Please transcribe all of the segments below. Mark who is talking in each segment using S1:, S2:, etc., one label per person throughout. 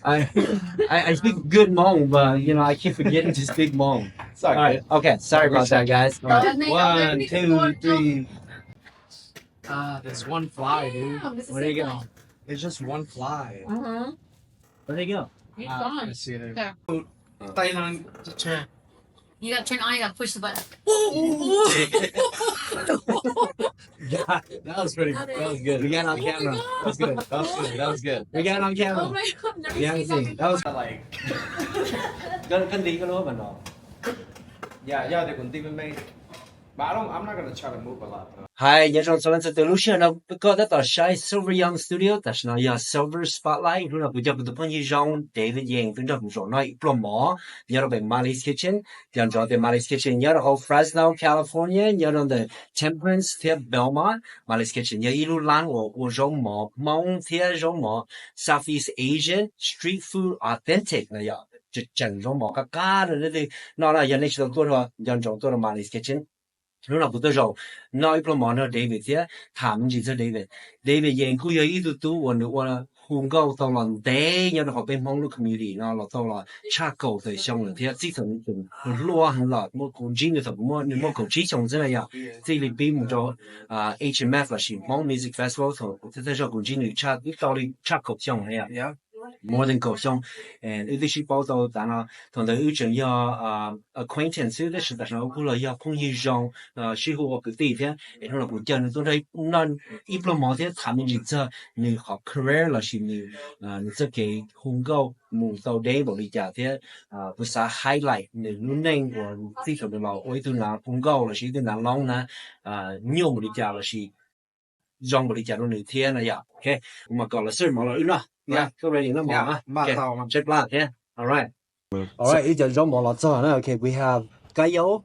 S1: I I speak good Hmong, but I keep forgetting to speak Hmong.
S2: Sorry.
S1: All right, okay, sorry about that, guys. All right. 1, 2, 3.
S2: There's one fly, dude.
S1: Where do you go?
S2: There's just one fly.
S1: Where do you go?
S2: I see it.
S3: There.
S2: Tay lang.
S3: You gotta turn on, you gotta push the button.
S1: That was pretty. That was good. We got it on camera. That was good. That was good. That was good. We got it on camera.
S3: Oh my god, never
S1: We haven't
S3: seen
S1: seen. That was
S2: Like.
S1: Cân đi có lúa mình rồi.
S2: Yeah, they can even make. But I'm not gonna try to move a lot.
S1: Hi, nhớ trong số lần từ Lucia nó có rất là shy Silver Young Studio,但是呢要 Silver Spotlight, lúc nào cũng cho được những dòng David Yang, chúng ta cũng rồi nói pro mỏ, nhớ là về Molly's Kitchen, nhớ cho về Molly's Kitchen, nhớ là ở Fresno, California, nhớ là the Temperance phía Belmont, Molly's Kitchen, nhớ ilu lan của dòng mỏ, mong phía dòng mỏ, Southeast Asian street food authentic này ya, chân dòng mỏ cả rồi đấy, nó là giờ này chỉ tôi thôi, giờ trong tôi là Molly's Kitchen. lúc nào cũng tôi rồi nói pro món nó David thế thảm gì cho David hiện cứ ý tu và hùng câu tao là để nhớ nó bên mong lúc community nó là tao là cha cầu thời xong rồi thế chỉ cần lúa hàng lọt một con chim được một con chim xong thế này à thì lịch bên một chỗ HMF là chỉ mong music festival thôi thế cho con chim được cha biết tao đi cha cầu xong này à more than 够xong and 有的是报道但係同佢有種要acquaintance 的是但係我估了要碰一種是和我個地方然後我講都係那一般冇啲他們就這你學 career 了是你你這給紅高冇到 day 冇理解啲不是 highlight 你นู่นนี่我自己的老我一度拿紅高了是一度拿 long 呢nhiều冇理解了是讓冇理解到你天了呀 OK 我們講了事冇了呢Yeah, go ready. No more. Okay. Check block. Yeah. All right. All right. It's just more lots on. Okay. We have gayo,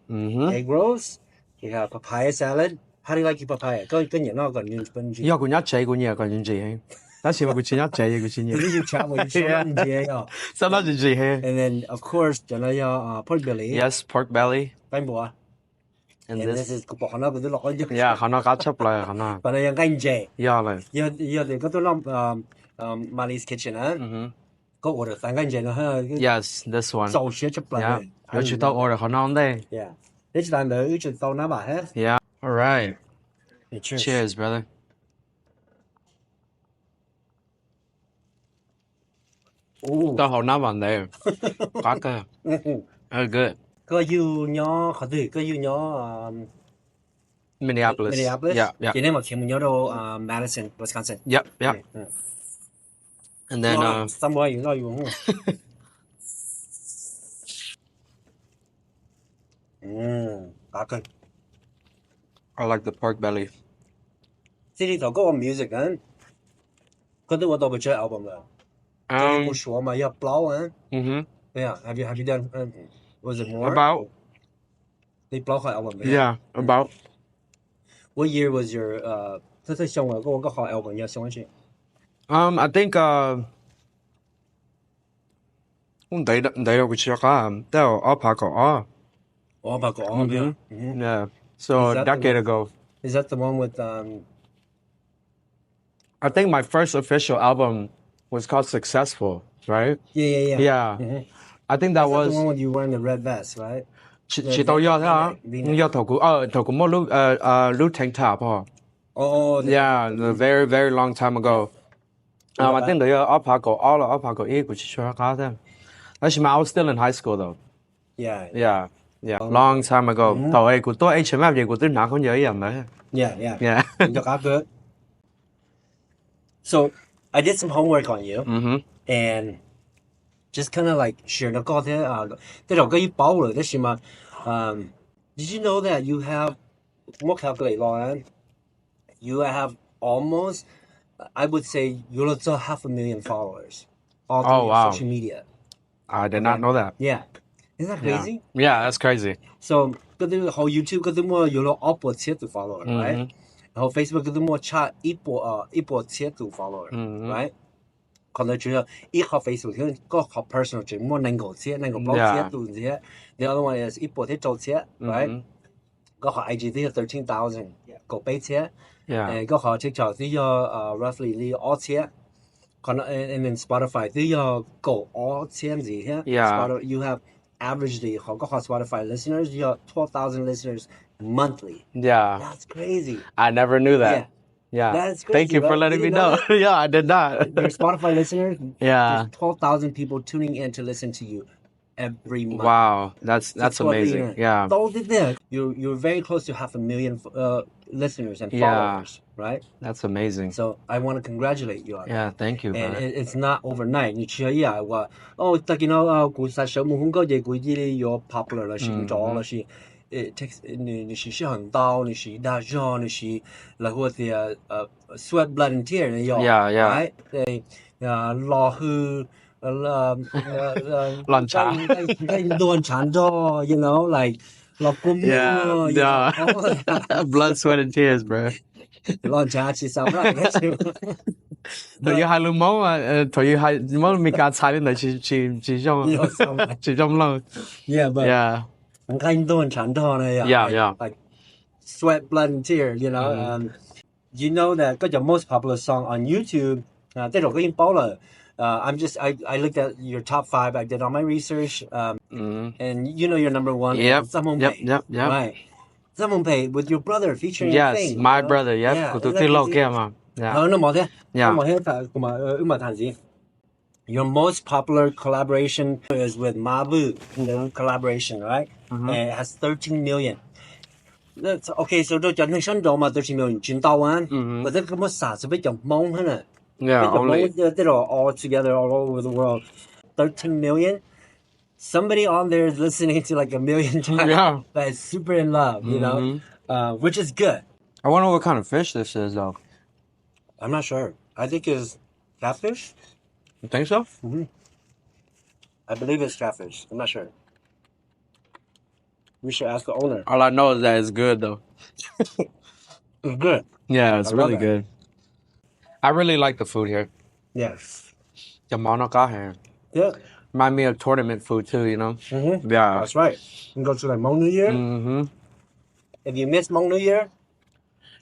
S1: egg rolls. We have papaya salad. How do you like your papaya? Go. You know, got new sponge.
S2: 이거 그냥 제 군이야, 그냥 제. 다시 뭐 그냥 제 군이야.
S1: Did you try what you yeah.
S2: Salad 제.
S1: And then of course, pork belly.
S2: Yes, pork belly.
S1: Bánh bò. And this is cục bò nó cũng lọc chứ.
S2: Yeah, 하나 같이 lại 하나.
S1: Và đây canh chè.
S2: Yeah, này.
S1: Giờ thì có tôi làm Molly's Kitchen á. Có order tăng canh chè nữa ha.
S2: Yes, this one.
S1: Dầu xía chụp lại.
S2: Yeah. Yo chỉ tao order 하나 온대.
S1: Yeah. This là nữ chỉ tao nãy bà hết.
S2: Yeah. All right.
S1: Hey, cheers.
S2: Cheers, brother. Tao hầu nãy bạn đây. Có cơ. Good.
S1: Có you nhỏ khó thử, có you nhỏ
S2: Minneapolis. Yeah.
S1: Chỉ nên mà khi mình nhớ đâu Madison, Wisconsin.
S2: Yep. And then
S1: somewhere you know you won't. Có cơ.
S2: I like the pork belly.
S1: Thế thì thầu có music á. Có tôi đâu bị chơi album rồi. Có số mà ya blow á. Yeah, have you done was it more?
S2: About
S1: They blow her album.
S2: Yeah, about.
S1: What year was your this is showing có họ album ya showing chị.
S2: I think they don't check they'll all pack all.
S1: Oh, back on.
S2: Yeah. So a decade ago.
S1: Is that the one with
S2: I think my first official album was called Successful, right?
S1: Yeah.
S2: Yeah. I think that was
S1: the one with you wearing the red vest, right?
S2: Chỉ tao nhớ thế hả? Nhớ thầu cũng một lúc tank top hả?
S1: Oh,
S2: yeah, a very very long time ago. I think the all Paco E which sure got them. Actually, I was still in high school though.
S1: Yeah.
S2: Long time ago. Thời của tôi HMF gì của tôi nào không nhớ gì đấy.
S1: Yeah. Good. So I did some homework on you, and just kind of like share nó có thế cái đầu cái báo rồi đấy chứ mà did you know that you have more calculate long you have almost I would say you're also 500,000 followers all through social media.
S2: I did not know that.
S1: Yeah, isn't that crazy?
S2: Yeah, that's crazy.
S1: So cái thứ whole YouTube cái thứ mua you're up with to follower, right? Whole Facebook cái thứ mua chat ít bộ to follower, right? Còn lại chủ yếu ít học Facebook thì có học personal chỉ mua năng cầu thiết, năng cầu blog thiết, tụi thiết. The other one is ít bộ thiết trâu thiết, right? Có học IG thì 13,000 cầu base thiết. Có học TikTok thì roughly all thiết. and then Spotify 都要go all 这样子
S2: Yeah.
S1: You have averagely 好个好 Spotify listeners you have 12,000 listeners monthly.
S2: Yeah.
S1: That's crazy.
S2: I never knew that.
S1: Yeah.
S2: Yeah.
S1: That's
S2: Thank
S1: crazy,
S2: you for
S1: right? You
S2: letting me
S1: didn't know
S2: know.
S1: that?
S2: Yeah, I did not.
S1: Your Spotify listeners,
S2: Yeah.
S1: there's 12,000 people tuning in to listen to you every month.
S2: Wow. That's amazing. Yeah.
S1: You're very close to 500,000 listeners and
S2: Yeah.
S1: followers, right?
S2: That's amazing.
S1: So I want to congratulate you on that.
S2: Yeah, thank you,
S1: And
S2: brother.
S1: it's not overnight. 你出去啊，話哦，但見到古實上門空嗰嘢，佢啲有 popular 啦，是咗啦，是 it takes 你是很刀，你是大將，你是然後啲sweat blood and tear 你有
S2: Yeah, yeah.
S1: right 對落去
S2: 亂茶
S1: 亂產咗 you know like 落公
S2: Yeah, yeah. Blood, sweat, and tears, bro.
S1: 亂茶是什麼？
S2: 同要係老母啊，同要係冇咪架踩你嚟始終咯。
S1: Yeah, but
S2: Yeah.
S1: 唔看都很長套呢
S2: Yeah.
S1: Like sweat, blood, and tear, you know. You know that 嗰個 most popular song on YouTube. 即係我已經報啦。I looked at your top 5. I did all my research. And you know your number 1.
S2: Yep.
S1: Yep. Right. Zamon with your brother featuring.
S2: Yes,
S1: Thing,
S2: my
S1: you know?
S2: brother. Yep.
S1: Yeah.
S2: 佢都啲老嘅嘛。Yeah.
S1: No,冇聽。
S2: Yeah.
S1: 冇聽，同埋唔係彈子。Your most popular collaboration is with Mabu, collaboration, right? And it has 13 million. That's okay. So 都真係新咗嘛，13 million 轉到啊，或者咁樣啥子俾人蒙喺呢？
S2: Yeah, only.
S1: They're all together all over the world. 13 million. Somebody on there is listening to like a million times.
S2: Yeah.
S1: But it's super in love, you know, which is good.
S2: I wonder what kind of fish this is, though.
S1: I'm not sure. I think it's catfish.
S2: You think so?
S1: I believe it's catfish. I'm not sure. We should ask the owner.
S2: All I know is that it's good, though.
S1: It's good.
S2: Yeah, it's
S1: I
S2: really
S1: love it.
S2: good. I really like the food here.
S1: Yes.
S2: The monoka here.
S1: Yeah.
S2: Remind me of tournament food, too, you know? Yeah.
S1: That's right. You can go to like Hmong New Year. If you miss Hmong New Year,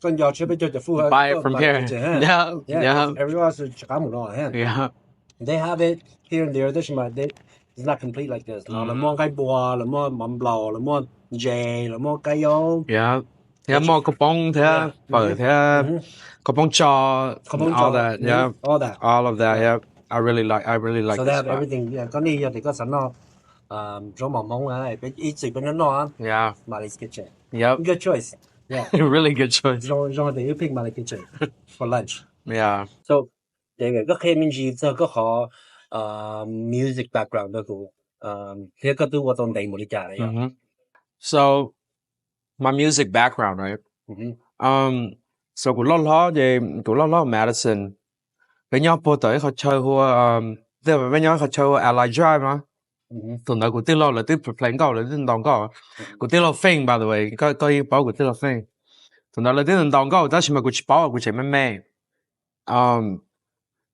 S1: then your trip to the food.
S2: Buy it from here. Yeah.
S1: Everyone else is Chicago.
S2: Yeah.
S1: They have it here and there. It's not complete like this. Le more gai bua, le more mắm blau, le more jay, le more gai yo.
S2: Yeah. Yeah, more kapong, yeah. Kapong chaw, all that. Yeah.
S1: All that.
S2: All of that, yeah. I really like
S1: So
S2: this
S1: they have
S2: spot.
S1: everything. Yeah, có đi thì có sẵn nó. Chỗ mỏng mỏng ấy, ít gì bên đó nó.
S2: Yeah.
S1: Malay's Kitchen.
S2: Yep.
S1: Good choice. Yeah.
S2: Really good choice.
S1: Rồi thì you pick Malay's Kitchen for lunch.
S2: Yeah.
S1: So, để cái khi mình chỉ cho có họ music background đó cũng thế có tôi hoạt động đầy một cái này.
S2: So, my music background, right? So, của lo Madison. Bên nhau bộ tới họ chơi hoa, bên nhau họ chơi Ally Drive mà. Tụi nó của tiêu lo là tiêu plan câu là tiêu đồng câu. Của tiêu lo phim, by the way, có ý bảo của tiêu lo phim. Tụi nó là tiêu đồng câu, đó là của chỉ bảo của chỉ mẹ mẹ.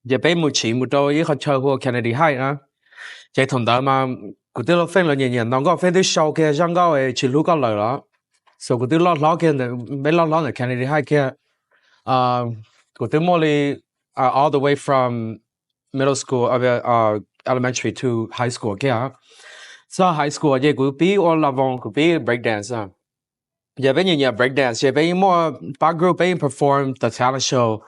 S2: Giờ bên một chỉ một đôi họ chơi hoa Kennedy High á. Giờ tụi nó mà của tiêu lo phim là nhiều nhiều đồng câu phim tiêu show kia răng câu ấy chỉ lúc câu lời đó. So của tiêu lo kia bên lo là Kennedy High kia. Của tiêu mua li all the way from middle school, elementary to high school. Yeah. So high school, yeah, could be all level, could be breakdance. Yeah, when you breakdance, yeah, when more back group, when perform the talent show.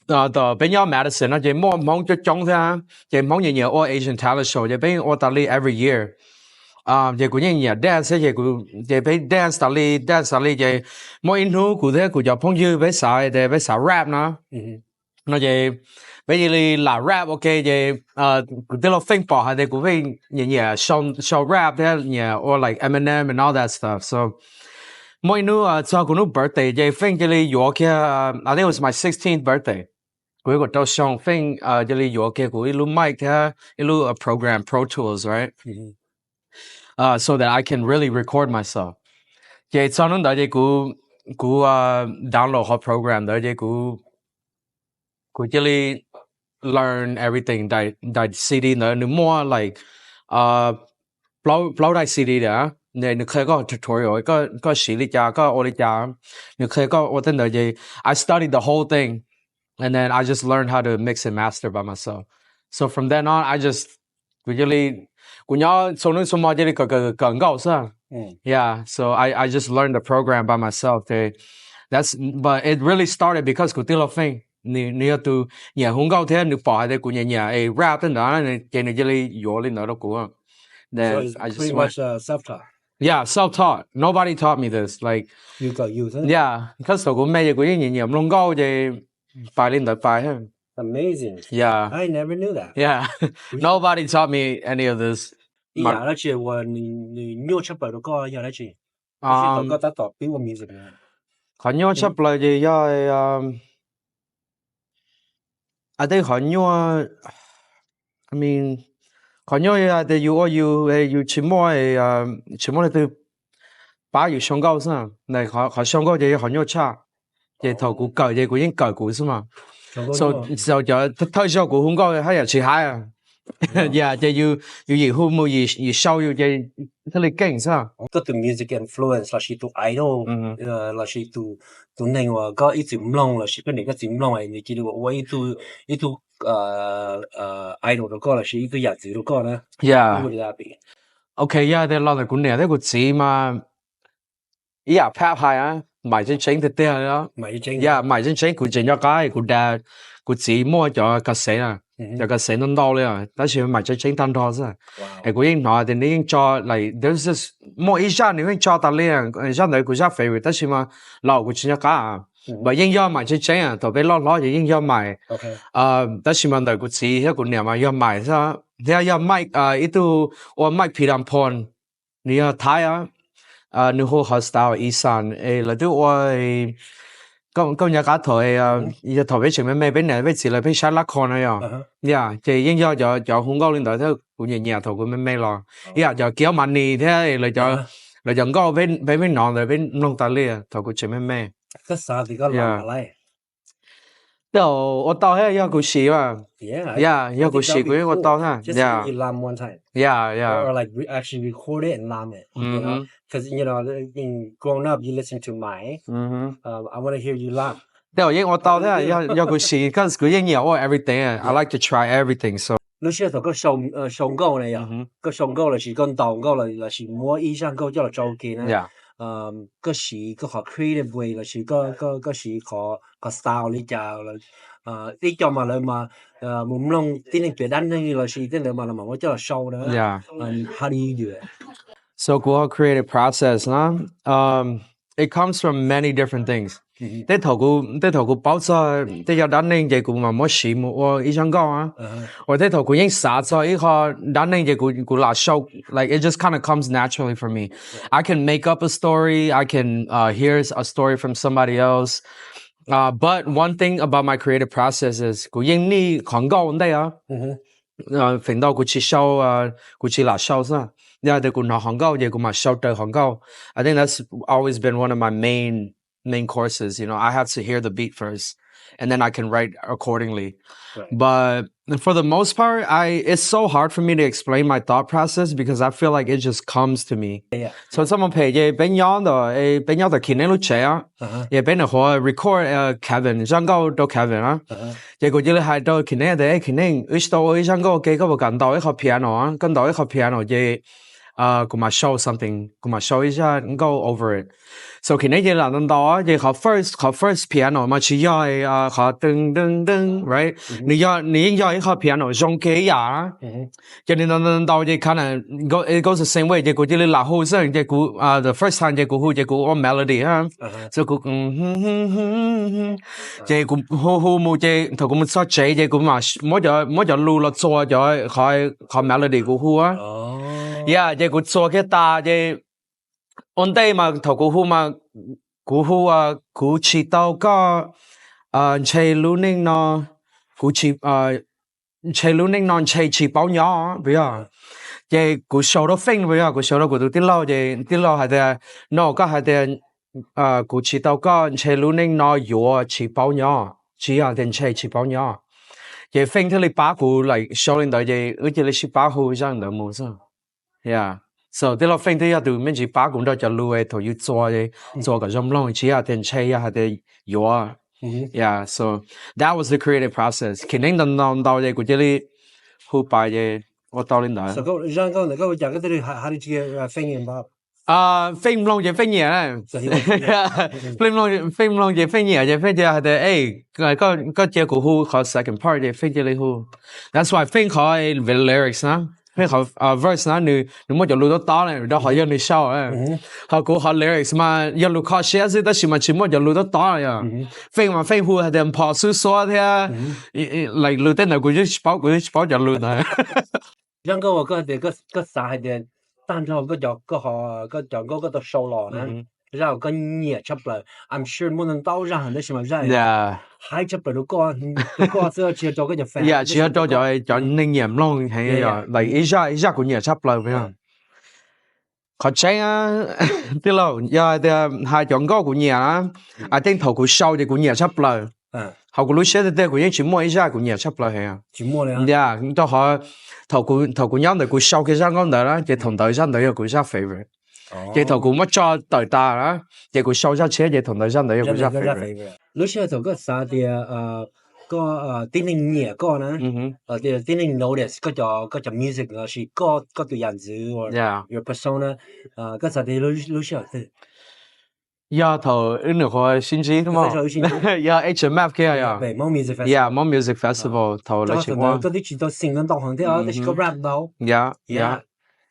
S2: The when you Madison, yeah, more Hmong just Zhong there, yeah, Hmong yeah, all Asian talent show, yeah, when all Dali every year. Yeah, could yeah dance, yeah, could yeah, dance Dali, yeah, more into could there could you Hmong you be say, they be say rap na. Nó vậy bây giờ là rap ok vậy tức là phim bỏ hay thì cũng phải nhẹ show rap thế nhẹ or like Eminem and all that stuff. So mỗi nữa cho của nó birthday vậy phim cái này vừa kia I think it was my 16th birthday. Của cái đầu show phim cái này vừa kia của ilu mic thế ilu program Pro Tools, right? So that I can really record myself. Vậy sau đó vậy của download hot program đó vậy của really learn everything that CD no more like blow that CD đó nên nó có tutorial có xử lý cha có ô lý cha nó có ở trên đời gì I studied the whole thing and then I just learned how to mix and master by myself. So from then on, I just really, yeah. So I just learned the program by myself. But it really started because của tiêu phim nếu tu nhà hung gạo thế nếu bỏ hay của nhà rap tên đó này cái này really vô lên đó đâu của. Then
S1: So it's
S2: I just
S1: pretty
S2: went.
S1: much self-taught.
S2: Yeah, self-taught. Nobody taught me this. Like,
S1: You got used it.
S2: yeah, because của mẹ của những nhiều long gạo thì phải lên đó phải hơn.
S1: Amazing.
S2: Yeah,
S1: I never knew that.
S2: yeah. Nobody taught me any of this.
S1: Ý là đó chịว่า你nhớ chấp bài đó có gì đó chị. Tôi có tác tập biết music này.
S2: Họ nhớ chấp lời gì I think họ nhớ I mean họ nhớ that you chỉ mua từ把有香膏是吗？那好香膏就好牛叉，这头股搞这股应搞股是吗？So 就推销股香膏还有其他啊，yeah，这有以后冇以销有这这里劲是吧？
S1: ก็ตัว music influence làตัว idol làตัวหนึ่งว่าก็อีจิมลงlàเป็นหนึ่งก็จิมลงไอ้นี่คิดว่าอีตัวidol แล้วก็làอีตัวอยากจิแล้วก็นะ
S2: Yeah.
S1: What would that be?
S2: Okay, yeah，啲老人股呢，啲股子嘛，依家拍下啊，賣真整啲啲咯，yeah，賣真整佢整咗解，佢哋股子摸咗個死啦。有個成多咧，但是買咗整單多啫。誒，佢應拿定你應做嚟，there's this 摸一下你會做到咧，像你嗰隻肥肉，但是嘛，老佢整咗假，唔應該買咗整啊，特別攞就應該買。但是嘛，你嗰次一個年嘛要買啫，你要買呢度我買皮蛋盤，你要睇啊，你好 hostile 醫生誒，嚟到我今日家台日台俾前面咩俾你俾字嚟俾晒拉看啊又，呀，就應該就香港領導都管嘢嘢頭佢咩咯，呀就幾萬年睇嚟就高俾弄嚟俾弄大啲啊，頭佢前面咩？
S1: 個啥啲個難嚟？
S2: 就我到係有個事嘛，yeah，有個事佢我到係
S1: ，yeah， you lam one time，yeah，or like actually record it and lam it，you know，because you know in growing up you listen to my，I want to hear you lam。
S2: 對，我到係有個事，because 佢應有我 everything，I like to try everything，so。
S1: 你先頭個上高嚟啊，個上高嚟是跟當高嚟是摸醫生高之後做件咧。個是個學 creative way 啦，是個是個 style 呢就啦，呢就嘛你嘛冇咁long，啲你別單呢啦是啲你嘛啦嘛我就 show 啦，and how do you do it?
S2: So our creative process 啦，it comes from many different things。啲頭個包咗，啲有單寧嘅個嘛冇事冇我醫生講啊，我啲頭個已經殺咗一個單寧嘅個辣show，like it just kind of comes naturally for me. I can make up a story, I can hear a story from somebody else. But one thing about my creative process is 個英呢廣告問題啊，平到個去show個去辣show先。Yeah, the good Hongo, the good shelter Hongo. I think that's always been one of my main courses. You know, I have to hear the beat first, and then I can write accordingly. Right. But for the most part, it's so hard for me to explain my thought process because I feel like it just comes to me.
S1: Yeah.
S2: So someone pay ye ben yon the kinelu chair. Ye ben record Kevin, Jango do Kevin ye go jili hai do kine de kine isto Jango ke go gan do一 piano 跟到一 piano ye kuma show something, kuma show 一下 go over it. So 佢呢嘢難到嘢學 first piano 嘛，只要學噔噔噔 ，right？你應該一學 piano 用幾呀？就你難到嘢可能 it goes the same way，就嗰啲你拉好聲，就嗰the first time 就嗰就嗰個 melody 啊，就嗰就嗰好冇就同咁所寫就咁嘛，冇就錄落做就學 melody 嗰好啊。Yeah，就嗰做嘅大就。on day 嘛頭古戶嘛古戶啊古起到個切魯寧咯古起切魯寧咯切起包nhỏ bây giờ cái古show đó phim bây giờ古show đó古啲lâu係တဲ့nó có係တဲ့古起到個切魯寧nó nhỏ起包nhỏ chỉ là den切起包nhỏ cái phim thì bà古嚟 show lên到cái而且你是把戶這樣的模式 yeah。So 啲落飛都要對面住把管到就路嘅，同要做個咁long，只係電車啊，係啲藥啊。Yeah, so that was the creative process. Khi nên đào đào về của chơi đi, hú bài về, ở tàu lên đó.
S1: So go, Jean go, go, how did you get Feng involved?
S2: Phim long về phim nhẹ này.
S1: So he was,
S2: Phim long về có chơi của hú có second part về phim chơi đi hú. That's why phim có về lyrics na. Phim có verse na, nếu mà cho lưu đó tao này, đó họ yêu ni sao họ cũng họ lyrics mà yêu lưu có share gì đó chỉ mà chỉ mà cho lưu đó tao ya. Phim hú hay đem跑书说的like lưu tên nào cũng chỉ bảo cho lưu này.
S1: Jean go 個啥係嘅，但係個就收落呢，然後個嘢出嚟，I'm sure 冇人到讓的什麼讓，
S2: Yeah.
S1: 嗨出嚟都過之後只做個就 fan，
S2: Yeah, chỉ cho nên nhiệm long hay là like ít ra của nhà chấp lời phải không? Khó chơi á, tức là giờ thì hai chọn gót của nhà á, I think thầu của sau thì của nhà chấp lời, họ của lúc xưa thì của những chỉ mua ít ra của nhà chấp lời hay à?
S1: chỉ mua đấy.
S2: Yeah, cho họ thầu của nhóm này của sau cái ra ngon đó là chỉ thằng đời ra đời của ra favorite. Chỉ thầu của mất cho đời ta đó, chỉ của sau ra chế chỉ thằng đời ra đời của ra favorite.
S1: Lúc xưa thầu cái啥thì có tiếng Anh nhẹ có nữa, thì tiếng Anh notice có cho music là chỉ có từ dạng dữ or your persona, cái啥thì lúc xưa thì
S2: Yeah, thầu in được hồi xin gì đúng không? Yeah, HMF kia ya.
S1: Về Hmong Music Festival.
S2: Yeah, Hmong Music Festival thầu là chỉ qua.
S1: Có啲chỉ都成人導航啲啊，啲個 rap 到。
S2: Yeah.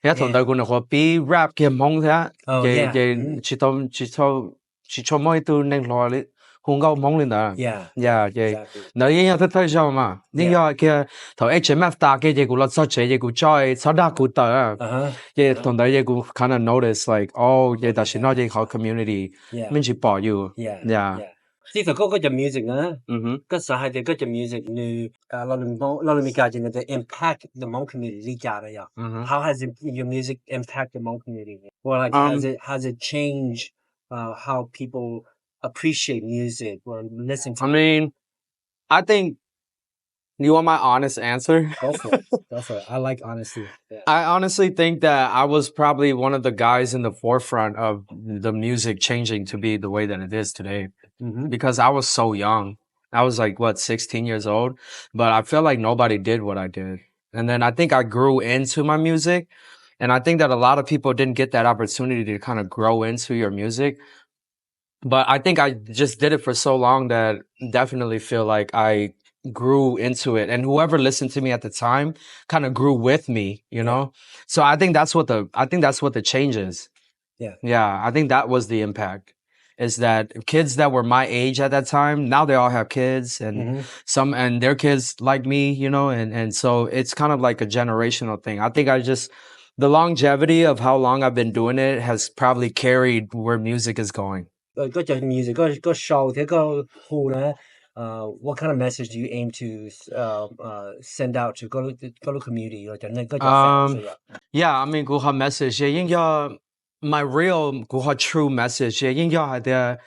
S2: Yeah, thằng đời của nó có bi rap kia Hmong thế. Chỉ cho mỗi từ nên lo đi. Hùng gạo Hmong lên đó. Yeah. Nó yên thích thấy sao mà. Nhưng mà kia thầu HMF ta kia cũng là sao chế cũng chơi sao đa cũng tới. Yeah, thằng đời cũng kind of notice like oh yeah, that's not the whole community. Mình chỉ bỏ you. Yeah.
S1: Thì thầu có music nữa. Cái xã hội thì có music như lo mình cái gì cái impact the Hmong community ra đấy. How has your music impact the Hmong community? Or like has it changed how people appreciate music or listen to?
S2: I mean, I think you want my honest answer?
S1: Go for it. I like honesty. Yeah.
S2: I honestly think that I was probably one of the guys in the forefront of the music changing to be the way that it is today. Because I was so young. I was like, 16 years old? But I feel like nobody did what I did. And then I think I grew into my music. And I think that a lot of people didn't get that opportunity to kind of grow into your music. But I think I just did it for so long that definitely feel like I grew into it, and whoever listened to me at the time kind of grew with me, you know? So I think that's what the change is. Yeah, I think that was the impact, is that kids that were my age at that time, now they all have kids and and their kids like me, you know, and so it's kind of like a generational thing. I think the longevity of how long I've been doing it has probably carried where music is going.
S1: Có music, có show, thế có who nữa. What kind of message do you aim to send out to go community or to fans?
S2: Yeah, I mean, go message. Yeah, my real go true message. Yeah, the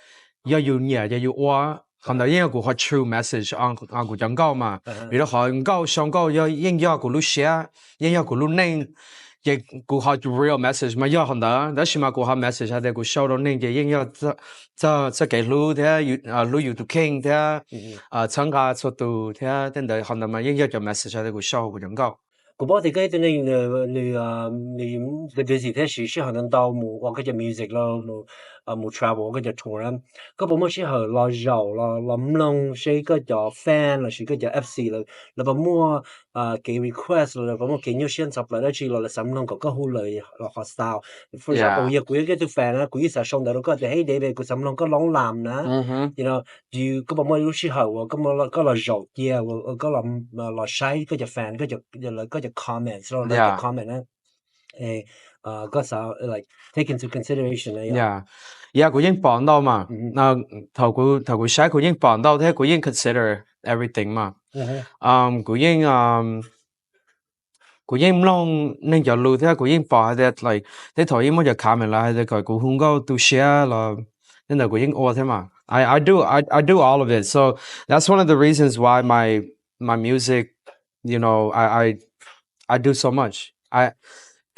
S2: you or 可能應該個true message 按個講講嘛，如果韓國上個應該個路寫，應該個路念。亦個 real message 嘛，要可能，但是嘛個 message 係哋個 show 到呢嘅，應該即幾路睇路要到傾睇參加出到睇，等等可能嘛應該個 message 係哋個 show 個種講。
S1: 個波哋嗰啲你個電視睇時可能到冇我嗰隻 music 咯，冇 travel 嗰隻 tour 啦，個波冇時候落油咯，落唔လုံး是嗰隻 fan 啦，是嗰隻 FC 啦，你波冇幾 request 啦，波冇幾nhiều選擇啦，一落嚟什麼個好嚟落 hostile， for example 有幾個 fan 啦，幾時上到嗰隻嘿你哋個什麼個朗南啦，you know，要個波冇有時候喎，咁我個落油嘅喎，個落曬嗰隻 fan 嗰隻comments 咯，嗰隻 comment 咧，嗰時候 like take into consideration 咧。
S2: Yeah, 佢已經綁到嘛，頭佢寫佢已經綁到，佢已經 consider everything 嘛，佢已經弄呢條路睇佢已經綁喺度嚟，啲頭已經冇就卡明啦，喺度佢香港都寫啦，然後佢已經學睇嘛。I do all of it, so that's one of the reasons why my music, you know, I do so much.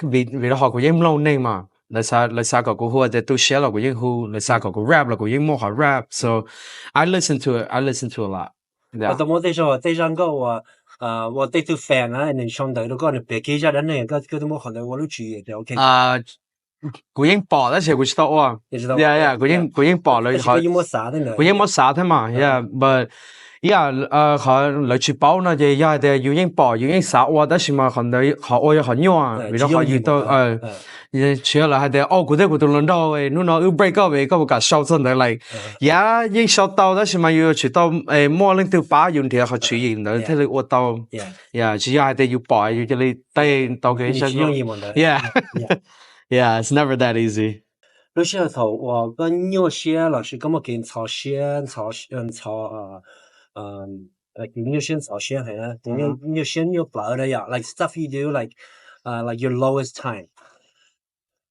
S2: vì đó họ có những lâu nên mà lại sao có hùa để tôi share là của những hù lại sao có rap là của những mua họ rap so I listen to it a lot
S1: yeah 我对说对上个我对做饭啊能上头都个别给家人呢个都没好的我都注意的 OK
S2: của những bỏ đó sẽ của tao à yeah của những bỏ lại họ của những mất啥thế mà yeah but yeah họ lại chỉ bảo nó thì yeah để yêu những bỏ yêu những xã hội đó mà họ đấy họ ôi họ nhỏ vì đó họ yêu tôi chỉ là hai đứa của tôi lần đầu ấy nó break up ấy có một cái sau thân đấy like yeah những sau tao đó mà yêu chỉ tao mua lên từ ba dùng thì họ chỉ nhìn đó thế là ô tao yeah chỉ hai đứa yêu bỏ yêu cho nên tay tao cái yeah yeah it's never that easy
S1: 有些头我跟有些老师跟我给朝鲜有些朝鲜还呢，有些有不的呀，like stuff you do like your lowest time.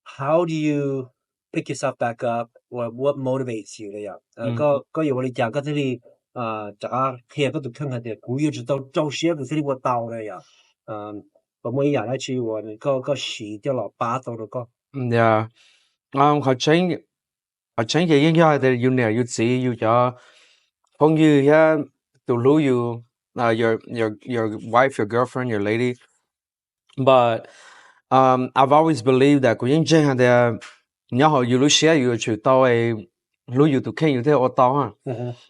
S1: How do you pick yourself back up? What motivates you 的呀？个有我哋讲个这里这个天个都看看的，古有知道找些个这里我到的呀，我们也来去我个洗掉了八刀的个。
S2: Yeah. họ tránh cái những cái để you know you see you cho không như ya to lose you your wife your girlfriend your lady but I've always believed that cái những hàng để nhớ họ you lose share you chịu tao ấy lose you to king you thế ở tao ha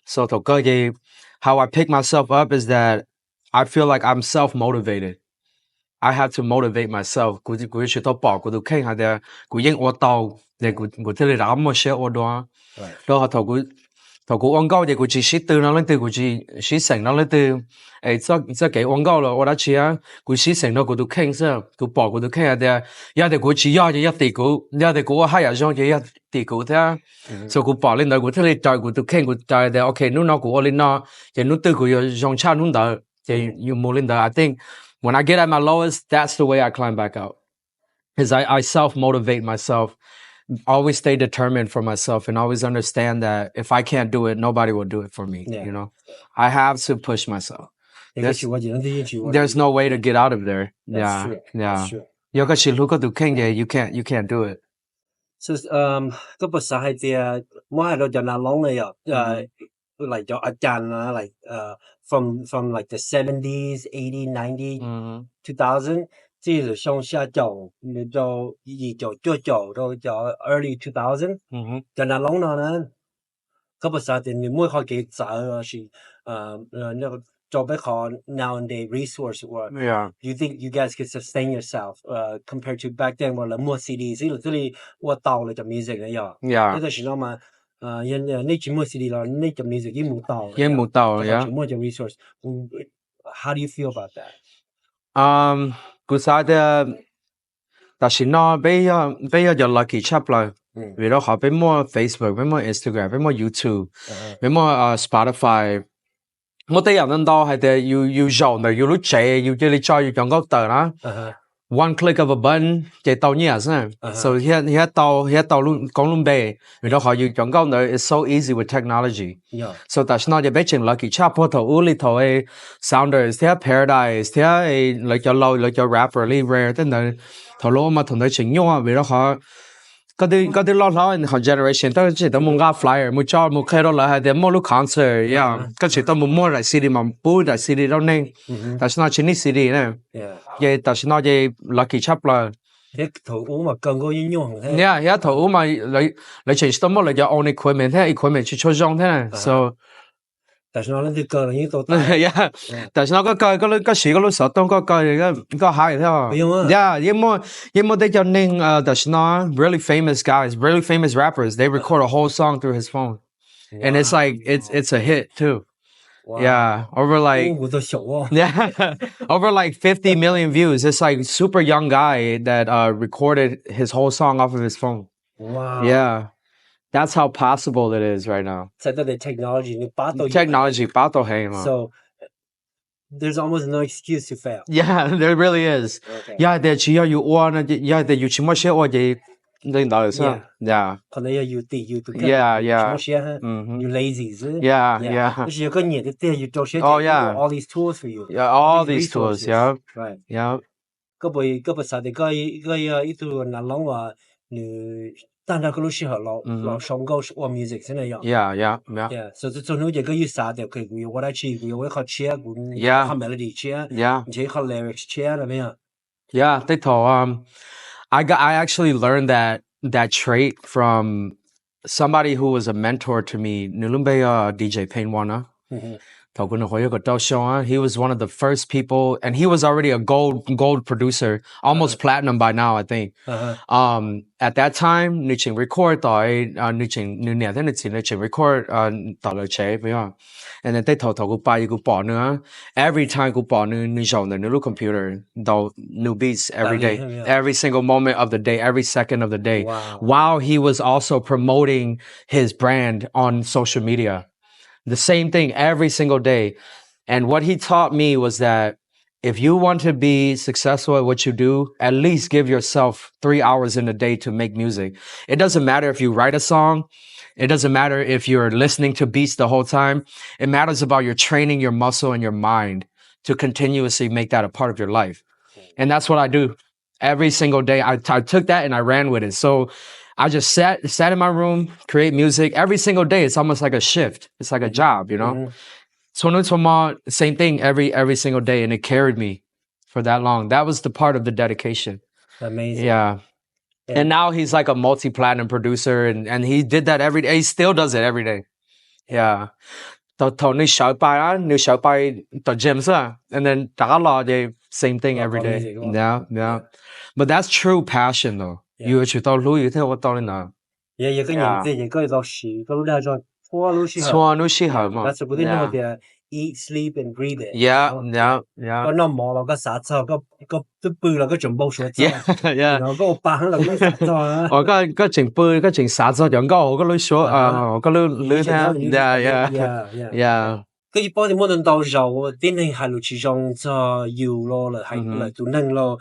S2: so to cái gì how I pick myself up is that I feel like I'm self motivated I have to motivate myself. Cú chỉ tao bỏ cú tụi khen hay là cú yên ô tàu để cú thế là một xe ô đó. Đó họ thầu cú ông cao thì cú chỉ từ nó lên từ cú chỉ thành nó lên từ ấy cho cái ông cao là ô đã chia cú chỉ thành nó cú tụi khen sao cú bỏ cú tụi khen hay là ya để cú chỉ ya tỷ cú ya để cú hay ở trong cái tỷ cú thế so cú bỏ lên đó cú thế là trời cú tụi khen cú trời để ok nó cú lên nó thì nó từ cú dùng cha nó đó thì you mua lên đó I think when I get at my lowest, that's the way I climb back out. Is I self-motivate myself, always stay determined for myself, and always understand that if I can't do it, nobody will do it for me. You know, I have to push myself. There's no way to get out of there.
S1: That's true.
S2: Yeah. You can't do it.
S1: So, cái bữa sáng hay thì mỗi hai đứa cho nó long này like cho like from like the 70s, 80s, 90s, 2000, 这是上下走，你就early 2000，就那long呢，个不啥的，你每下给找是那个做不好 nowadays resource work. You think you guys could sustain yourself compared to back then 我more CDs，这里我到了就 music 了呀，那个时候嘛。你全部 CD 啦，你就 music 已經冇到，yeah。全部就 resource。How do you feel about that？
S2: 嗰時的，但是呢，比較就 lucky chap 啦，為咗學比more Facebook，比more Instagram，比more YouTube，比more Spotify。我哋人到係嘅要用嘅，要錄製，要叫你再要用嗰度啦。One click of a button 就到呢先 ，so 喺到講論背，然後可以用到呢 ，it's so easy with technology。So 但是呢就變成 lucky chap 頭裏頭嘅 sounders，睇下 Paradise，睇下誒嚟咗老嚟咗 rapper 呢 rare，等等頭攞嘛同佢情用啊，為咗可。嗰啲老嘅 generation 都知道冇啱 flyer，冇做冇開到嚟係啲冇錄 concert，呀，跟住都冇冇嚟 CD 嘛，冇嚟 CD 都呢，但是呢前啲 CD 呢，嘢但是呢嘢 lucky chap 啦。
S1: 一頭屋嘛更加應用嘅。
S2: 一頭屋嘛你隨時都冇嚟就 own equipment，睇 equipment 去出裝睇 ，so。
S1: 但是呢啲個人已經到大。
S2: 但是呢個時個手動個下嚟睇有冇得就拎但是呢 really famous guys, really famous rappers, they record a whole song through his phone, and it's like it's a hit too. Yeah, over like 50 million views. It's like super young guy that recorded his whole song off of his phone.
S1: Wow.
S2: Yeah. That's how possible it is right now. Technology,
S1: so there's almost no excuse to fail.
S2: Yeah, there really is.
S1: Okay.
S2: Yeah, that you you chimo share or you yeah.
S1: You lazy.
S2: Yeah.
S1: Oh yeah. All these tools for you.
S2: Yeah, all these tools. Yeah.
S1: Right.
S2: Yeah.
S1: Cái bữa sao thì cái itu là long 你但那个路是好老上高是 music 真的样。
S2: yeah.
S1: Yeah, so 这种这个有啥的可以我来去，我好切，我
S2: Yeah.
S1: 好 melody 切，
S2: Yeah.
S1: 你好 lyrics 切了没有？
S2: Yeah, they told I actually learned that trait from somebody who was a mentor to me. Nulumbe DJ Painwana. He was one of the first people, and he was already a gold producer, almost platinum by now, I think. At that time, nuching record nuching record and then they told go buy go bỏ nữa. Every time go bỏ nữa new computer, though new beats every day, every single moment of the day, every second of the day.
S1: Wow.
S2: While he was also promoting his brand on social media. The same thing every single day. And what he taught me was that if you want to be successful at what you do, at least give yourself 3 hours in a day to make music. It doesn't matter if you write a song. It doesn't matter if you're listening to beats the whole time. It matters about your training your muscle and your mind to continuously make that a part of your life. And that's what I do every single day. I took that and I ran with it. So I just sat in my room, create music every single day. It's almost like a shift. It's like a job, you know? So same thing every single day. And it carried me for that long. That was the part of the dedication.
S1: Amazing.
S2: Yeah. And now he's like a multi-platinum producer and he did that every day. He still does it every day. Yeah. New show by the gyms, and then same thing every day. Yeah. But that's true passion though. You should tell Louis you what tell now.
S1: Yeah, cái nhận tiền cái đó xí, cái lúc đó cho thua lúc xí
S2: hở mà.
S1: That's what they know there. Eat, sleep and breathe it.
S2: Yeah.
S1: Có nó mò là cái sát cho, có cái bự là cái chuẩn bộ số cho.
S2: Yeah.
S1: Nó có bán là cái sát cho.
S2: Cái chỉnh bự, cái chỉnh sát cho chẳng có, cái lối số, cái lối theo. Yeah.
S1: Cái bao nhiêu món đồ rau, tiền này hay là chỉ dùng cho yêu lo là hay là tụ năng lo.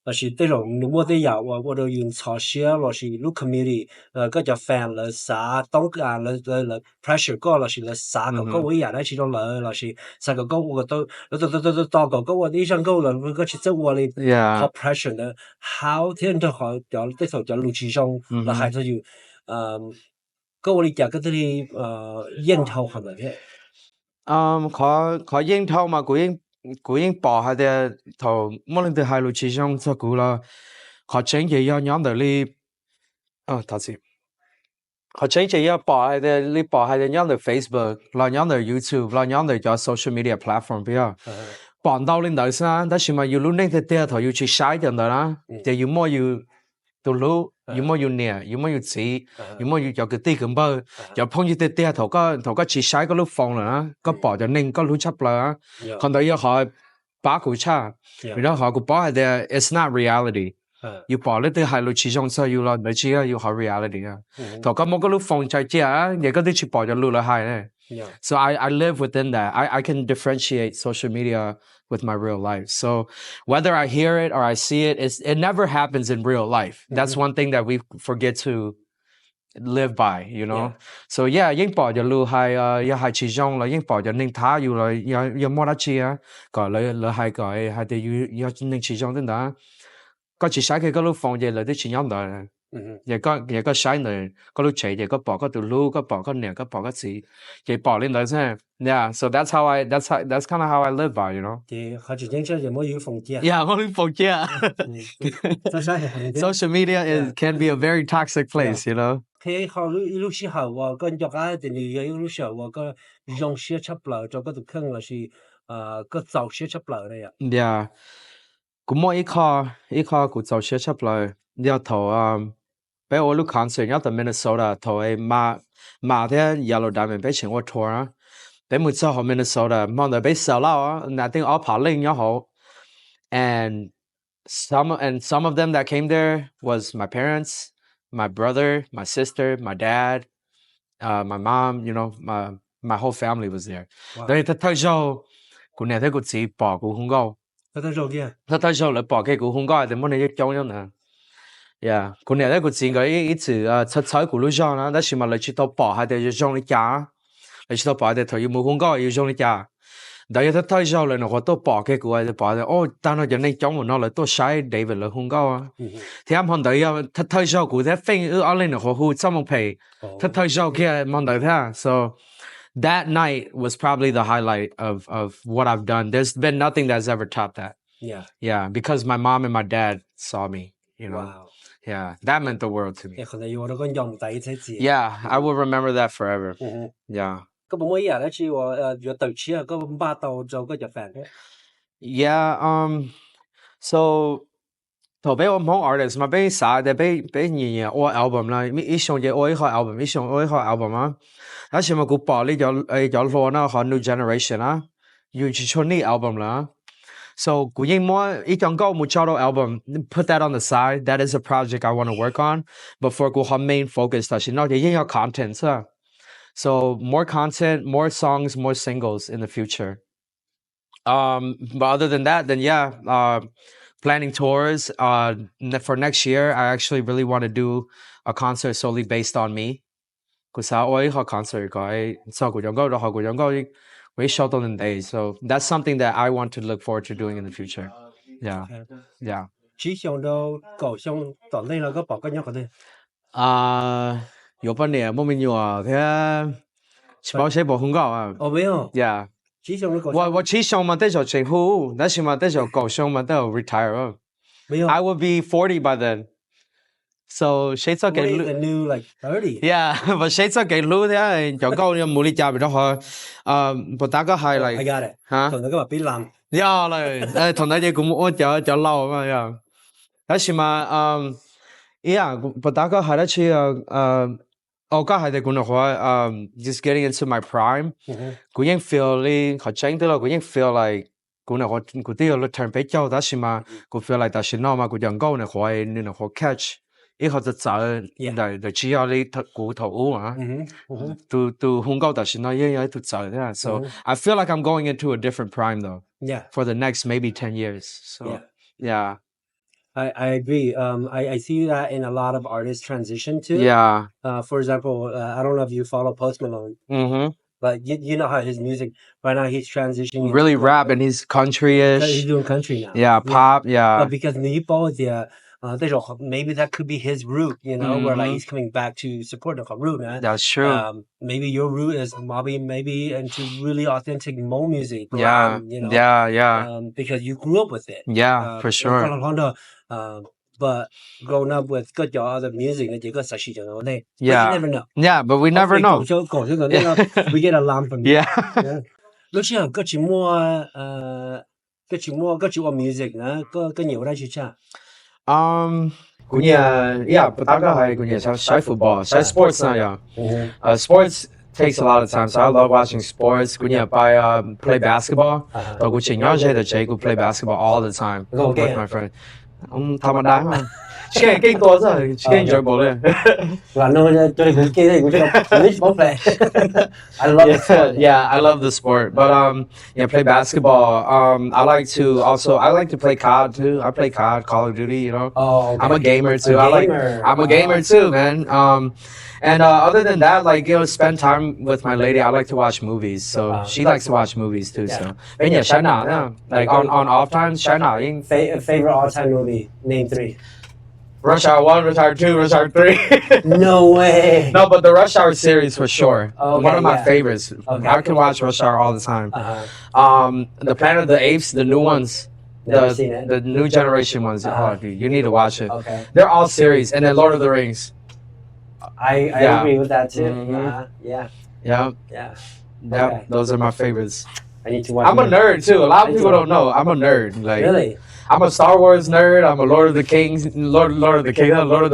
S1: 那是这种你我得要我都用炒些，那是 look community， 个叫饭了啥，当个了 pressure 个了是了啥个我也来其中了是啥个我都到个我一上够了，个去走我的好 pressure 的，好天都好掉对头掉路其中，那还是有个我的价格这里烟头好的些。
S2: 佢櫻桃嘛，佢應bỏ下啲頭，冇令到係路始終做古啦。佢整嘢要樣到你，頭先，佢整嘢要bỏ下啲，你bỏ下啲樣到 Facebook，啦樣到 YouTube，啦樣到咗 social media platform 邊啊，綁到你頭先，但係咪要攞呢啲啲頭要去曬定到啦，就要麼要到攞。要麼要捏，要麼要指，要麼要有個啲咁噃，又碰住啲啲頭個切晒個碌放啦，個薄就擰個碌插啦，看到要學把佢插，然後學個把係啲 ，it's not reality，要薄呢啲係碌始終需要咯，你知啊，要學 reality 啊，頭個冇個碌放在之啊，而嗰啲切薄就碌落係咧。So I live within that. I can differentiate social media with my real life. So whether I hear it or I see it, it never happens in real life. That's one thing that we forget to live by, you know. So yeah, 應bỏ就路係又係始終啦，應bỏ就寧他要來有冇得知啊？個你係個係哋要寧始終點打？個只使佢個路放嘢嚟啲錢飲嚟。也個晒呢，個路斜，也個bỏ個條路，個bỏ個年，個bỏ個字，也bỏ lên đó xem. Yeah, so that's kind of how I live by, you know.
S1: Thì họ chỉ nhận ra就冇要放假。
S2: Yeah,冇放假。Social media can be a very toxic place, you know.
S1: 佢họ lúc時候個作家定係有lúc時候個用寫出嚟，做嗰度坑係個造寫出嚟嘅呀。
S2: Yeah，咁我一個個造寫出嚟，要頭俾我錄 concert，要到 Minnesota 頭係馬啲 Yellow Diamond 俾請我 tour 啊，俾每次去 Minnesota，望到俾收啦啊，那啲我跑拎又好 ，and some of them that came there was my parents, my brother, my sister, my dad, my mom, you know, my whole family was there. 但係睇咗個年睇個字bỏ個空高，
S1: 睇咗嘅，
S2: 睇咗你bỏ嘅個空高，係點樣你一講咗呢？Yeah，個年咧個字個一直出彩個路上啦，但係咪你去到bỏ係要用你家，你去到bỏ係頭要冇空高要用你家， đấy là thay sau lại nó có tôi bỏ cái của ai bỏ ô ta nó giờ này trong một nó là tôi sai David là không cao à thì em hôm đấy thay sau của thế phim ở lên nó có hút xong một pay thay sau kia mong đợi thế so that night was probably the highlight of what I've done. There's been nothing that's ever topped that. Yeah, because my mom and my dad saw me, you know.
S4: Wow.
S2: Yeah, that meant the world to me.
S4: Yeah,
S2: I will remember that forever. Yeah.
S4: Có một mấy là chỉ vừa tự chí có ba tàu cho cái fan đấy.
S2: Yeah, so thầu bé ông hong artist mà bé sao để bé nhiều ô album là mi ít xong cái ô ít album ít xong ô ít album á. Đó là mà cụ bỏ đi cho lo nó họ new generation á. You chỉ cho ni album là. So cụ yên mua ít trong câu một cho album put that on the side. That is a project I want to work on. But for cụ họ main focus là chỉ nó cái yên content á. So more content, more songs, more singles in the future. But other than that, then yeah, planning tours. For next year, I actually really want to do a concert solely based on me. Because I always have concert guy, so we short on days. So that's something that I want to look forward to doing in the future. Yeah, yeah.
S4: Chỉ xong đâu, cầu xong tận đây là có bỏ cái nhau cái
S2: À,有半年莫名有啊，他七宝谁不很高啊？
S4: 哦，没有。
S2: Yeah.
S4: 只上你
S2: 我只上嘛，得就政府，但是嘛，得就高上嘛，得 retire 了。
S4: 没有。
S2: I would be 40 by then. So 谁做给
S4: the new like 30.
S2: Yeah, but 谁做给路的，就高你冇你家比較好。不大概係 like
S4: I got it.
S2: 嚇。
S4: 同你今日俾爛。
S2: 呀嚟，同你哋咁我就嬲嘛呀。但是嘛不大概係得似我家係哋講嘅話just getting into my prime，佢已經 feel 你學整到啦，佢已經 feel like 講嘅話，佢都要 turn 比較，但是嘛，佢 feel like 但是孬嘛，佢人高嘅話，你能學 catch。一下就走，就只要你骨頭啊，都控高，但是呢，一都走嘅。So I feel like I'm going into a different prime though.
S4: Yeah.
S2: For the next maybe 10 years. So yeah.
S4: I agree. I see that in a lot of artists transition too.
S2: Yeah.
S4: For example, I don't know if you follow Post Malone. But you know how his music right now he's transitioning.
S2: Really rap and he's country-ish.
S4: He's doing country now.
S2: Yeah, pop. Yeah.
S4: But because maybe that could be his route, you know, where like he's coming back to support the route.
S2: That's true.
S4: Maybe your route is maybe into really authentic Hmong music.
S2: Yeah,
S4: you know?
S2: Yeah.
S4: Because you grew up with it.
S2: Yeah, for sure.
S4: But growing up with good other music, you never know.
S2: Yeah, but we never know.
S4: We get alarm from you.
S2: Yeah.
S4: Lúc trước có chỉ mua music nữa, có nhiều đây chưa?
S2: Cũng như but大概係cũng như say football, say sports now. Sports takes a lot of time, so I love watching sports. Cũng như play basketball. Tôi cũng chỉ nhớ là Jay could play basketball all the time with my friend. Thầm mà đá mà. Chỉ cái kinh tour thôi, chỉ cái enjoy ball lên.
S4: Là nó tôi cũng kia thì cũng không play. I love the sport.
S2: Yeah, I love the sport. But play basketball. I like to play COD too. I play COD, Call of Duty, you know.
S4: Oh, okay.
S2: I'm a gamer too. I'm a gamer too, man. And other than that, like, you know, spend time with my lady. I like to watch movies, so she likes to watch movies too. So, but yeah, like on off times,
S4: favorite all-time movie. Name 3.
S2: Rush Hour 1, Rush Hour 2, Rush Hour 3.
S4: No way.
S2: No, but the Rush Hour series for sure.
S4: Okay,
S2: one of my favorites.
S4: Okay.
S2: I can watch Rush Hour all the time. The Planet of the Apes, the new ones.
S4: Never seen it.
S2: The new generation ones. Dude, you need to watch it.
S4: Okay.
S2: They're all series. And then Lord of the Rings.
S4: I agree with that too. Yeah.
S2: Okay. Those are my favorites.
S4: I need to watch.
S2: I'm a nerd too. A lot of people don't know. I'm a nerd. Like,
S4: really?
S2: I'm a Star Wars nerd. I'm a Lord of the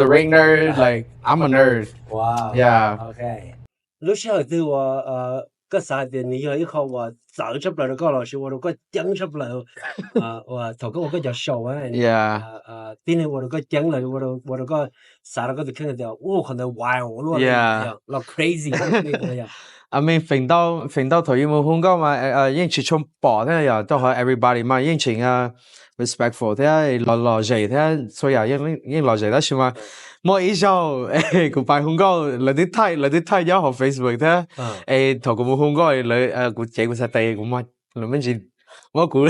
S2: Ring nerd. Like, I'm a nerd.
S4: Wow.
S2: Yeah.
S4: Okay. lúc sau thì cái啥的你以後我找出來的個老師我都個講出來我頭個我個叫小啊
S2: Yeah.
S4: 今年我都個講來我都個啥個就看到可能 wild 咯
S2: Yeah.
S4: like crazy
S2: I mean 揈到頭要冇空間嘛應始終薄咧又都係 everybody 嘛應前respectful 睇下落嚟睇下所以應落嚟啦算嘛冇意思個擺空間嚟啲睇咗學 Facebook 睇下頭個冇空間你個這個實地咁 Là mình chỉ我估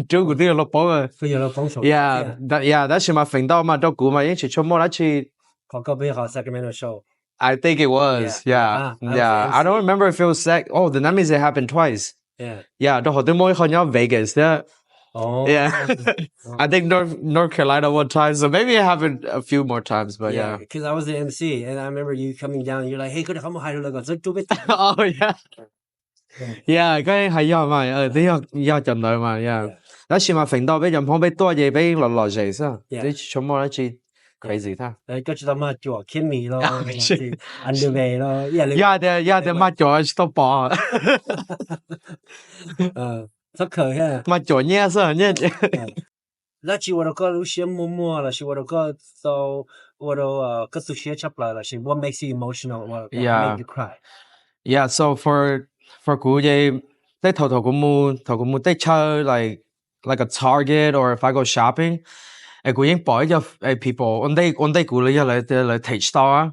S2: 就估啲落波啊。
S4: 非要放手。
S2: Yeah, that shit 嘛揈到嘛，都估嘛，一起出冇得去。
S4: 考个背好 Sacramento show.
S2: I think it was. Yeah.
S4: I was the
S2: I don't
S4: MC.
S2: remember if it was Oh, then that means it happened twice.
S4: Yeah.
S2: Yeah, 都好多冇去咗 Vegas. Yeah.
S4: Oh.
S2: Yeah. I think North Carolina one time, so maybe it happened a few more times, but yeah.
S4: Because I was the MC, and I remember you coming down. And you're like, "Hey, could come hide like a little bit."
S2: Oh yeah. Yeah, cái係啊嘛，啲人類嘛，yeah。嗰次嘛揈到俾人捧俾多嘢俾落嚟先，啲全部一次 crazy 他。
S4: 嗰次他媽做 Kimmy 咯，underwear 咯，
S2: 啲乜做都播。
S4: thật khờ ha.
S2: 乜做嘢先呢？
S4: 那次我都講有些默啦，是我都講到我都個數些出來啦，是 what makes you emotional, what make you cry.
S2: Yeah, so for 古嘢，即係頭個冇得出like a Target or if I go shopping，古已經擺咗people，我哋古嚟嚟 teach 到啊。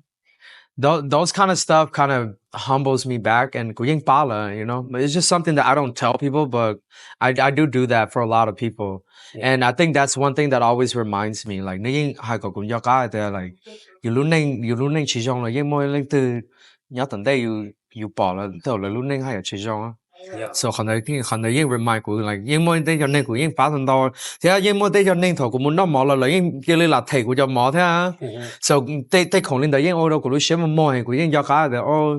S2: Those kind of stuff kind of humbles me back and古已經罷啦 you know. It's just something that I don't tell people, but I do that for a lot of people. Yeah. And I think that's one thing that always reminds me, like 你應係個咁樣解嘅 like 要練始終啦，因為你對有陣時要搏啦，之後你練係始終啊。So 可能已經 remind 佢 like 因為啲人咧佢已經發生到，即係因為啲人咧頭佢冇得摸啦，已經叫你立提佢就摸聽啊。So 啲窮人就已經我到佢都寫乜摸係佢已經有解嘅哦，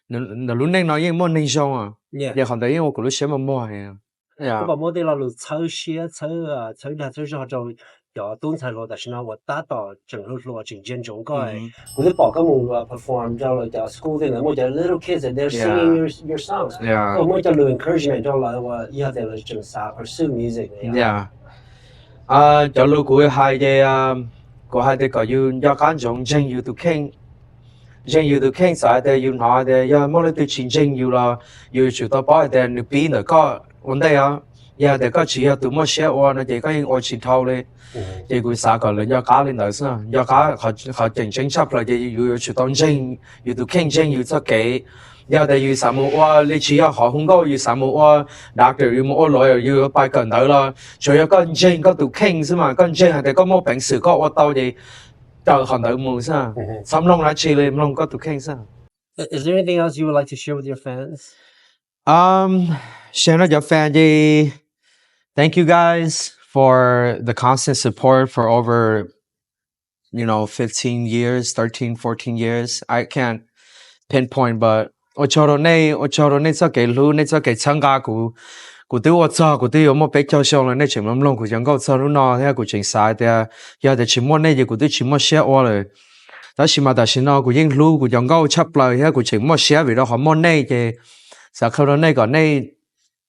S2: 你練咧已經冇練上啊。亦可能因為我佢都寫乜摸係啊。
S4: 不過我哋落嚟抽血抽咗就有東西咯，但係呢我打到整路落整間總該，我哋報個冇 perform 咗嚟就 school 啲人，我就 little kids and they're singing your songs，我就嚟 encouragement 咗嚟話以後就嚟整啥 pursue music。
S2: 就路佢係嘅佢係嘅個要揀種正要到傾。正要到傾晒嘅要拿嘅，要冇你對前正要啦，要做到把嘅你變嚟個問題啊，要大家只要到乜寫話，你哋可以愛前頭咧，亦會啥個人要假你嚟先，要假係正正出嚟嘅要做到正，要到傾正要出幾，要哋要什麼話，你只要學空高要什麼話，doctor 要冇來又要拜近頭啦，除咗跟正嗰度傾先嘛，跟正係哋個冇平時個我到哋。Is there
S4: anything else you would like to share with your fans?
S2: Share with your fans. Thank you guys for the constant support for over 15 years, 13, 14 years. I can't pinpoint, but 我做到呢則幾路呢則幾參加過。佢對我做，佢對有冇比較上嚟呢？全部攏佢講講做咯喏，睇佢整晒嘅，有啲全部呢，佢對全部寫我嚟。但係呢，佢應錄佢講講出嚟，睇佢全部寫為咗好冇呢嘅，就靠到呢個呢，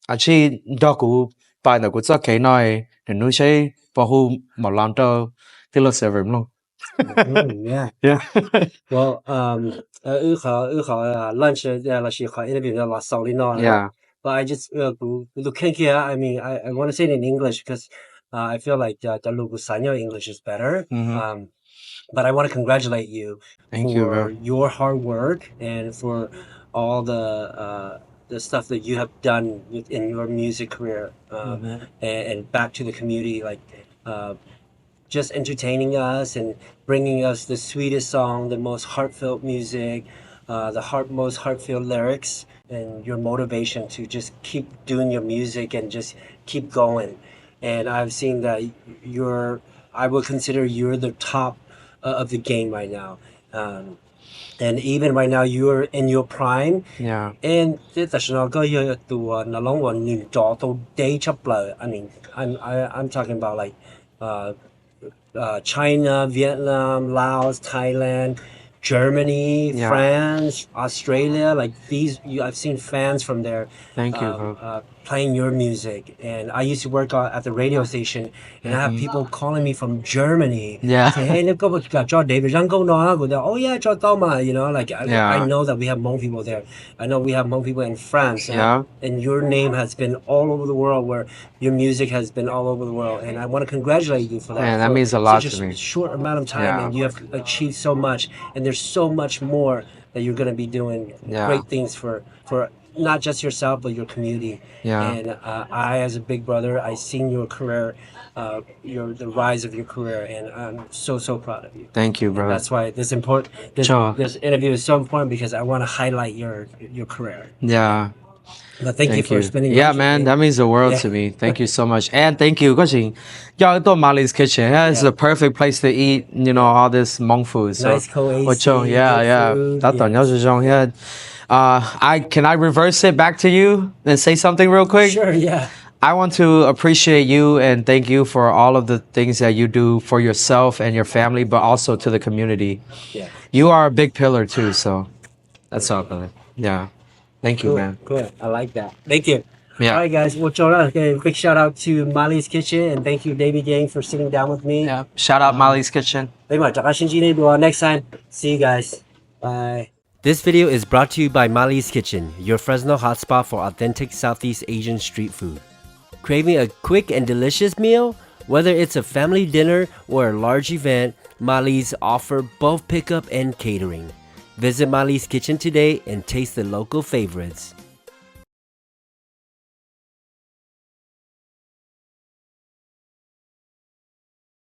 S2: 而且到佢擺到佢做幾耐，人哋寫保護冇諗到，啲老師唔咯。
S4: Yeah. Well, lunch 啦是考 interview 啦收你喏。Yeah. But I just looking here. I mean, I want to say it in English because I feel like the Lugusanyo English is better. But I want to congratulate you for your hard work and for all the stuff that you have done in your music career and back to the community, like just entertaining us and bringing us the sweetest song, the most heartfelt music, most heartfelt lyrics. And your motivation to just keep doing your music and just keep going. And I've seen that I would consider you're the top of the game right now. And even right now, you're in your prime. Yeah. And I mean, I'm talking about like China, Vietnam, Laos, Thailand, Germany, France, Australia, like these, I've seen fans from there.
S2: Thank you, bro.
S4: Playing your music. And I used to work at the radio station, and I have people calling me from Germany. Yeah. Say, hey, look what David oh yeah, you know, like I know that we have Hmong people there. I know we have Hmong people in France. And your name has been all over the world, where your music has been all over the world. And I want to congratulate you for that.
S2: Man, that means a lot to me.
S4: Such a short amount of time, and you have achieved so much. And there's so much more that you're going to be doing great things for not just yourself but your community.
S2: Yeah.
S4: And I, as a big brother, I seen your career, the rise of your career, and I'm so proud of you.
S2: Thank you,
S4: And
S2: brother.
S4: that's why this important.
S2: Sure.
S4: This interview is so important because I want to highlight your career.
S2: Yeah.
S4: But thank you
S2: Thank
S4: for
S2: you.
S4: spending
S2: Yeah,
S4: lunch with
S2: man,
S4: me.
S2: that means the world
S4: Yeah.
S2: to me. Thank you so much. And thank you. Because y'all to Molly's Kitchen. Yeah, it's
S4: Yeah.
S2: the perfect place to eat, all this Hmong food. So,
S4: Nice co-AC,
S2: yeah,
S4: good
S2: yeah.
S4: food,
S2: That's on
S4: yes.
S2: yeah. Can I reverse it back to you and say something real quick?
S4: Sure, yeah.
S2: I want to appreciate you and thank you for all of the things that you do for yourself and your family, but also to the community.
S4: Yeah.
S2: You are a big pillar too, so that's all, brother. Yeah. Thank you,
S4: Cool,
S2: man.
S4: cool. I like that. Thank you.
S2: Yeah.
S4: All right, guys. Well, Jonah, okay, quick shout out to Molly's Kitchen, and thank you, David Yang, for sitting down with me.
S2: Yeah. Shout out Molly's Kitchen.
S4: Next time. See you guys. Bye. This video is brought to you by Molly's Kitchen, your Fresno hotspot for authentic Southeast Asian street food. Craving a quick and delicious meal? Whether it's a family dinner or a large event, Molly's offer both pickup and catering. Visit Molly's Kitchen today and taste the local favorites.